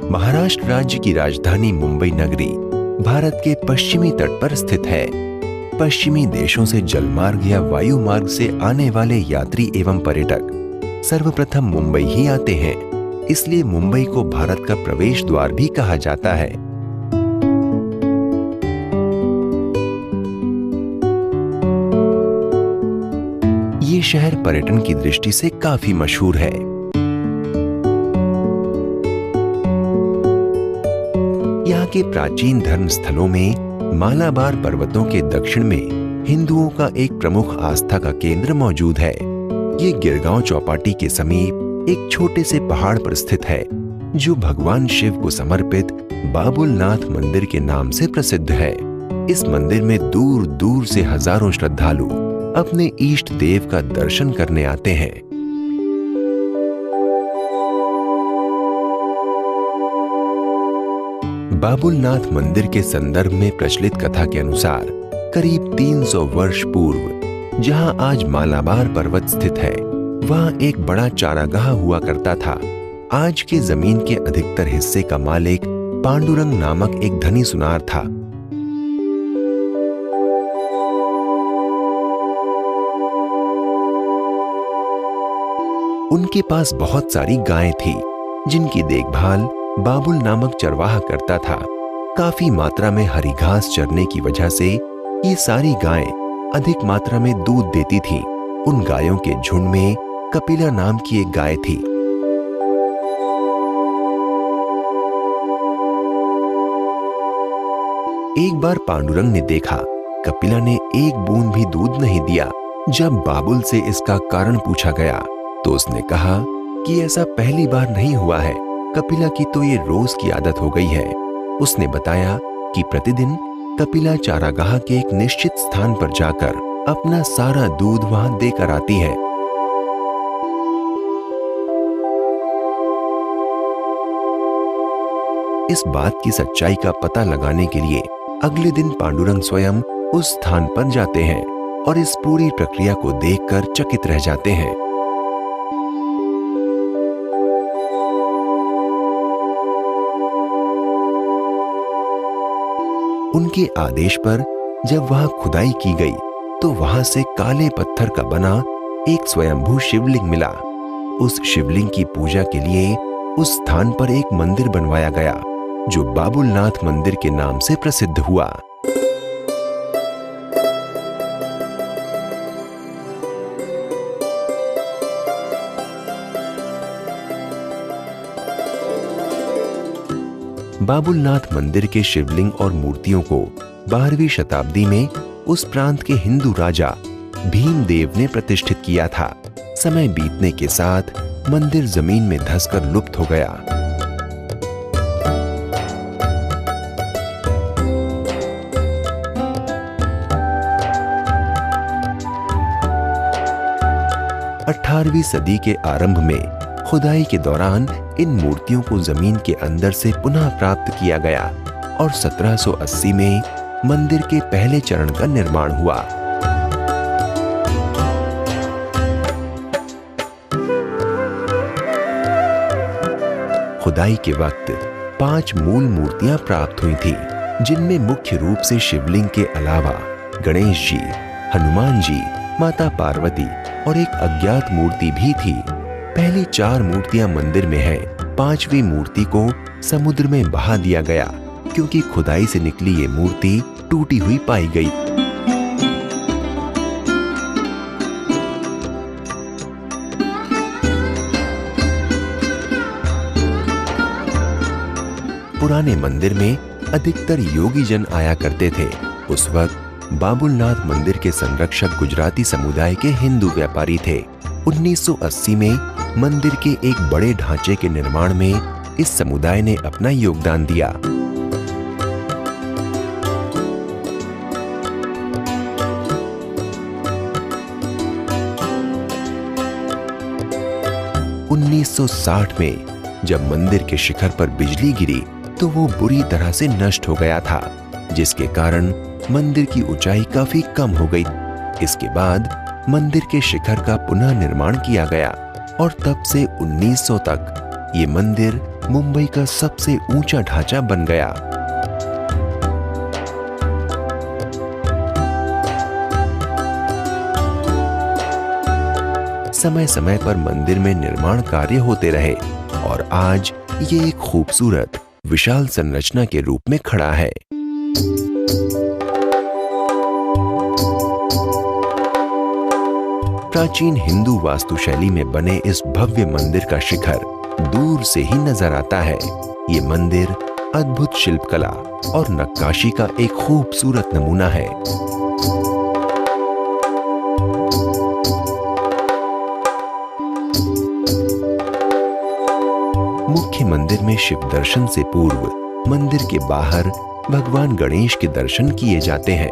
महाराष्ट्र राज्य की राजधानी मुंबई नगरी भारत के पश्चिमी तट पर स्थित है। पश्चिमी देशों से जलमार्ग या वायु मार्ग से आने वाले यात्री एवं पर्यटक सर्वप्रथम मुंबई ही आते हैं, इसलिए मुंबई को भारत का प्रवेश द्वार भी कहा जाता है। ये शहर पर्यटन की दृष्टि से काफी मशहूर है। यहाँ के प्राचीन धर्म स्थलों में मालाबार पर्वतों के दक्षिण में हिंदुओं का एक प्रमुख आस्था का केंद्र मौजूद है। ये गिरगांव चौपाटी के समीप एक छोटे से पहाड़ पर स्थित है, जो भगवान शिव को समर्पित बाबुलनाथ मंदिर के नाम से प्रसिद्ध है। इस मंदिर में दूर दूर से हजारों श्रद्धालु अपने इष्ट देव का दर्शन करने आते हैं। बाबुलनाथ मंदिर के संदर्भ में प्रचलित कथा के अनुसार करीब 300 वर्ष पूर्व जहां आज मालाबार पर्वत स्थित है, वहां एक बड़ा चारागाह हुआ करता था। आज के जमीन के अधिकतर हिस्से का मालिक पांडुरंग नामक एक धनी सुनार था। उनके पास बहुत सारी गायें थी, जिनकी देखभाल बाबुल नामक चरवाहा करता था। काफी मात्रा में हरी घास चरने की वजह से ये सारी गायें अधिक मात्रा में दूध देती थीं। उन गायों के झुंड में कपिला नाम की एक गाय थी। एक बार पांडुरंग ने देखा कपिला ने एक बूंद भी दूध नहीं दिया। जब बाबुल से इसका कारण पूछा गया तो उसने कहा कि ऐसा पहली बार नहीं हुआ है, कपिला की तो ये रोज की आदत हो गई है। उसने बताया कि प्रतिदिन कपिला चारागाह के एक निश्चित स्थान पर जाकर अपना सारा दूध वहां देकर आती है। इस बात की सच्चाई का पता लगाने के लिए अगले दिन पांडुरंग स्वयं उस स्थान पर जाते हैं और इस पूरी प्रक्रिया को देखकर चकित रह जाते हैं। उनके आदेश पर जब वहां खुदाई की गई तो वहां से काले पत्थर का बना एक स्वयंभू शिवलिंग मिला। उस शिवलिंग की पूजा के लिए उस स्थान पर एक मंदिर बनवाया गया, जो बाबुलनाथ मंदिर के नाम से प्रसिद्ध हुआ। बाबुलनाथ मंदिर के शिवलिंग और मूर्तियों को 12वीं शताब्दी में उस प्रांत के हिंदू राजा भीमदेव ने प्रतिष्ठित किया था। समय बीतने के साथ मंदिर जमीन में धंसकर लुप्त हो गया। अठारहवीं सदी के आरंभ में खुदाई के दौरान इन मूर्तियों को जमीन के अंदर से पुनः प्राप्त किया गया और 1780 में मंदिर के पहले चरण का निर्माण हुआ। खुदाई के वक्त 5 मूल मूर्तियां प्राप्त हुई थीं, जिनमें मुख्य रूप से शिवलिंग के अलावा गणेश जी, हनुमान जी, माता पार्वती और एक अज्ञात मूर्ति भी थी। पहली 4 मूर्तियां मंदिर में हैं। 5वीं मूर्ति को समुद्र में बहा दिया गया, क्योंकि खुदाई से निकली ये मूर्ति टूटी हुई पाई गई। पुराने मंदिर में अधिकतर योगी जन आया करते थे। उस वक्त बाबुलनाथ मंदिर के संरक्षक गुजराती समुदाय के हिंदू व्यापारी थे। 1980 में मंदिर के एक बड़े ढांचे के निर्माण में इस समुदाय ने अपना योगदान दिया। (1960) में जब मंदिर के शिखर पर बिजली गिरी तो वो बुरी तरह से नष्ट हो गया था, जिसके कारण मंदिर की ऊंचाई काफी कम हो गई। इसके बाद मंदिर के शिखर का पुनः निर्माण किया गया और तब से 1900 तक ये मंदिर मुंबई का सबसे ऊंचा ढांचा बन गया। समय समय पर मंदिर में निर्माण कार्य होते रहे और आज ये एक खूबसूरत विशाल संरचना के रूप में खड़ा है। प्राचीन हिंदू वास्तुशैली में बने इस भव्य मंदिर का शिखर दूर से ही नजर आता है। ये मंदिर अद्भुत शिल्पकला और नक्काशी का एक खूबसूरत नमूना है। मुख्य मंदिर में शिव दर्शन से पूर्व मंदिर के बाहर भगवान गणेश के दर्शन किए जाते हैं।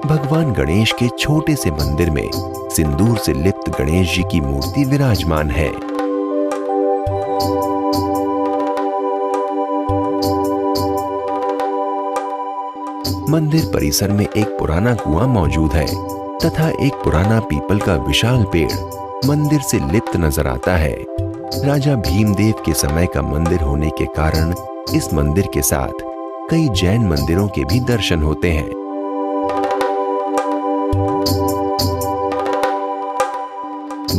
भगवान गणेश के छोटे से मंदिर में सिंदूर से लिप्त गणेश जी की मूर्ति विराजमान है। मंदिर परिसर में एक पुराना कुआं मौजूद है तथा एक पुराना पीपल का विशाल पेड़ मंदिर से लिप्त नजर आता है। राजा भीमदेव के समय का मंदिर होने के कारण इस मंदिर के साथ कई जैन मंदिरों के भी दर्शन होते हैं।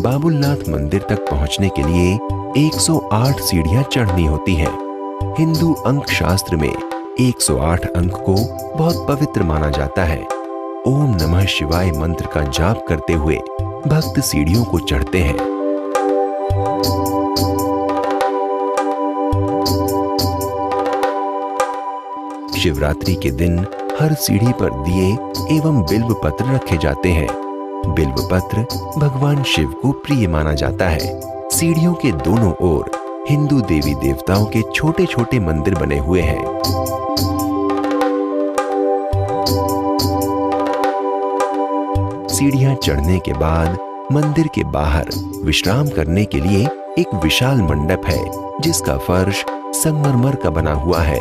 बाबुलनाथ मंदिर तक पहुंचने के लिए 108 सीढ़ियां चढ़नी होती हैं। हिंदू अंक शास्त्र में 108 अंक को बहुत पवित्र माना जाता है। ओम नमः शिवाय मंत्र का जाप करते हुए भक्त सीढ़ियों को चढ़ते हैं। शिवरात्रि के दिन हर सीढ़ी पर दिए एवं बिल्व पत्र रखे जाते हैं। बिल्व पत्र भगवान शिव को प्रिय माना जाता है। सीढ़ियों के दोनों ओर हिंदू देवी देवताओं के छोटे छोटे मंदिर बने हुए हैं। सीढ़ियां चढ़ने के बाद मंदिर के बाहर विश्राम करने के लिए एक विशाल मंडप है जिसका फर्श संगमरमर का बना हुआ है।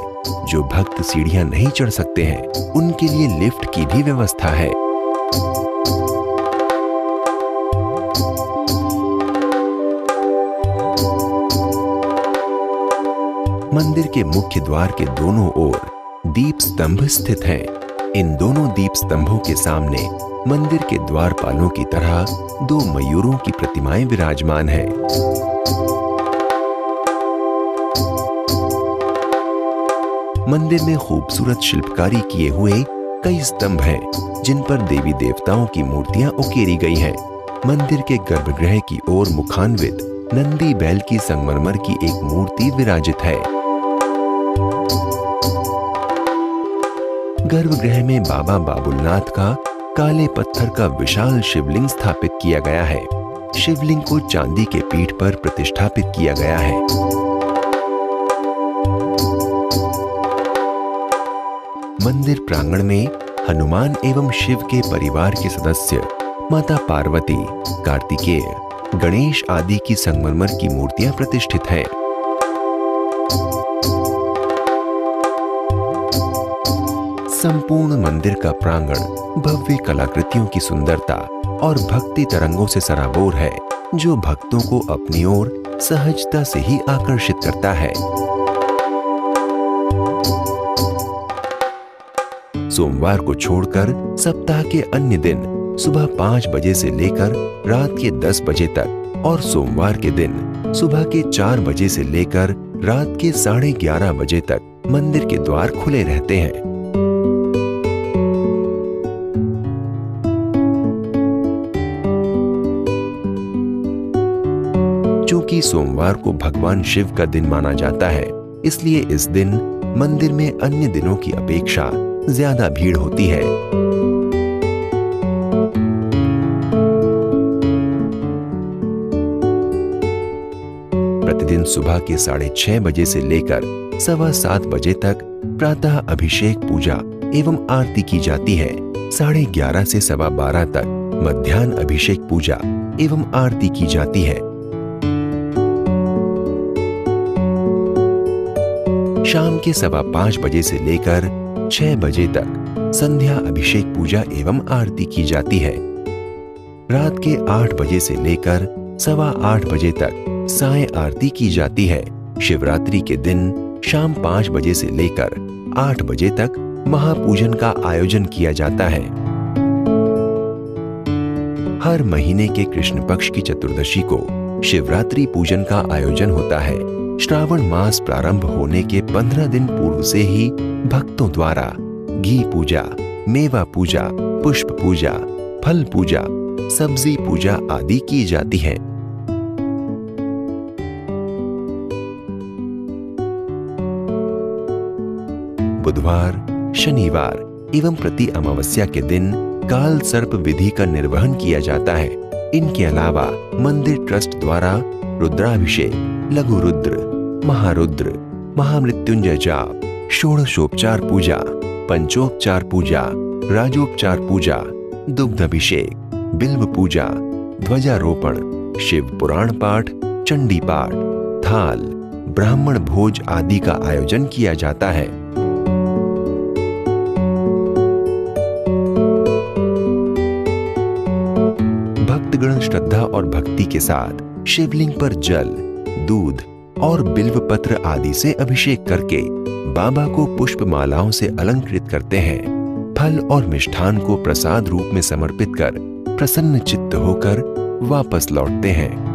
जो भक्त सीढ़ियां नहीं चढ़ सकते हैं उनके लिए लिफ्ट की भी व्यवस्था है। मंदिर के मुख्य द्वार के दोनों ओर दीप स्तंभ स्थित हैं। इन दोनों दीप स्तंभों के सामने मंदिर के द्वारपालों की तरह 2 मयूरों की प्रतिमाएं विराजमान हैं। मंदिर में खूबसूरत शिल्पकारी किए हुए कई स्तंभ हैं जिन पर देवी देवताओं की मूर्तियां उकेरी गई हैं। मंदिर के गर्भगृह की ओर मुखान्वित नंदी बैल की संगमरमर की एक मूर्ति विराजित है। गर्भगृह में बाबा बाबुलनाथ का काले पत्थर का विशाल शिवलिंग स्थापित किया गया है। शिवलिंग को चांदी के पीठ पर प्रतिष्ठापित किया गया है। मंदिर प्रांगण में हनुमान एवं शिव के परिवार के सदस्य माता पार्वती, कार्तिकेय, गणेश आदि की संगमरमर की मूर्तियां प्रतिष्ठित हैं। संपूर्ण मंदिर का प्रांगण भव्य कलाकृतियों की सुंदरता और भक्ति तरंगों से सराबोर है जो भक्तों को अपनी ओर सहजता से ही आकर्षित करता है। सोमवार को छोड़कर सप्ताह के अन्य दिन सुबह 5 बजे से लेकर रात के 10 बजे तक और सोमवार के दिन सुबह के 4 बजे से लेकर रात के 11:30 बजे तक मंदिर के द्वार खुले रहते हैं। चूंकि सोमवार को भगवान शिव का दिन माना जाता है, इसलिए इस दिन मंदिर में अन्य दिनों की अपेक्षा ज्यादा भीड़ होती है। प्रतिदिन सुबह के 6:30 बजे से लेकर 7:15 बजे तक प्रातः अभिषेक पूजा एवं आरती की जाती है। 11:30 से 12:15 तक मध्याह्न अभिषेक पूजा एवं आरती की जाती है। शाम के 5:15 बजे से लेकर 6 बजे तक संध्या अभिषेक पूजा एवं आरती की जाती है। रात के 8 बजे से लेकर 8:15 बजे तक साय आरती की जाती है। शिवरात्रि के दिन शाम 5 बजे से लेकर 8 बजे तक महापूजन का आयोजन किया जाता है। हर महीने के कृष्ण पक्ष की चतुर्दशी को शिवरात्रि पूजन का आयोजन होता है। श्रावण मास प्रारंभ होने के 15 दिन पूर्व से ही भक्तों द्वारा घी पूजा, मेवा पूजा, पुष्प पूजा, फल पूजा, सब्जी पूजा आदि की जाती है। बुधवार, शनिवार एवं प्रति अमावस्या के दिन काल सर्प विधि का निर्वहन किया जाता है। इनके अलावा मंदिर ट्रस्ट द्वारा रुद्राभिषेक, लघु रुद्र, महारुद्र, महामृत्युंजय जाप, षोडशोपचार पूजा, पंचोपचार पूजा, राजोपचार पूजा, दुग्धाभिषेक, बिल्व पूजा, ध्वजारोपण, शिव पुराण पाठ, चंडी पाठ, थाल, ब्राह्मण भोज आदि का आयोजन किया जाता है। भक्तगण श्रद्धा और भक्ति के साथ शिवलिंग पर जल, दूध और बिल्व पत्र आदि से अभिषेक करके बाबा को पुष्प मालाओं से अलंकृत करते हैं। फल और मिष्ठान को प्रसाद रूप में समर्पित कर प्रसन्न चित्त होकर वापस लौटते हैं।